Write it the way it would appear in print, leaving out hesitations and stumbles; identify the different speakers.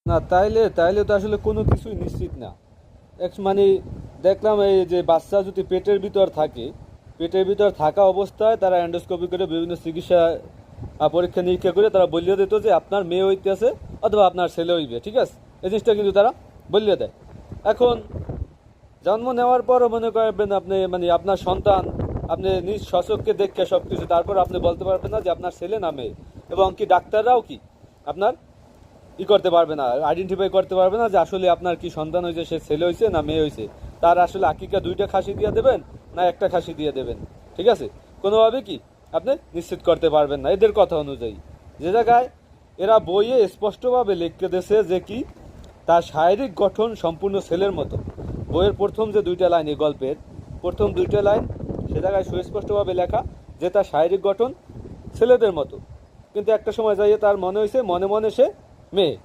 Speaker 1: না, তাইলে তাইলে তো আসলে কোনো কিছুই নিশ্চিত না। মানে দেখলাম এই যে বাচ্চা যদি পেটের ভিতর থাকে, পেটের ভিতর থাকা অবস্থায় তারা এন্ডোস্কোপি করে বিভিন্ন চিকিৎসা পরীক্ষা নিরীক্ষা করে তারা বলিয়ে দিত যে আপনার মেয়ে হইতেছে অথবা আপনার ছেলে হইবে, ঠিক আছে? এই জিনিসটা কিন্তু তারা বলিয়ে দেয়। এখন জন্ম নেওয়ার পরও মনে করবেন আপনি মানে আপনার সন্তান আপনি নিজ স্বচক্ষে দেখে সব কিছু, তারপর আপনি বলতে পারবেন না যে আপনার ছেলে না মেয়ে। এবং কি ডাক্তাররাও কি আপনার করতে পারবে না, আইডেন্টিফাই করতে পারবে না যে আসলে আপনার কি সন্তান হয়েছে, সে ছেলে হয়েছে না মেয়ে হয়েছে। তার আসলে আকিকা দুইটা খাসি দিয়ে দেবেন না একটা খাসি দিয়ে দেবেন, ঠিক আছে? কোনোভাবে কি আপনি নিশ্চিত করতে পারবেন না এদের কথা অনুযায়ী। যে জায়গায় এরা বইয়ে স্পষ্টভাবে লিখে দিয়েছে যে কি তার শারীরিক গঠন সম্পূর্ণ ছেলের মতো। বইয়ের প্রথম যে দুইটা লাইন, এই গল্পের প্রথম দুইটা লাইন, সে জায়গায় সুস্পষ্টভাবে লেখা যে তার শারীরিক গঠন ছেলেদের মতো। কিন্তু একটা সময় যাইয়ে তার মনে হয়েছে মনে মনে সে মেয়ে।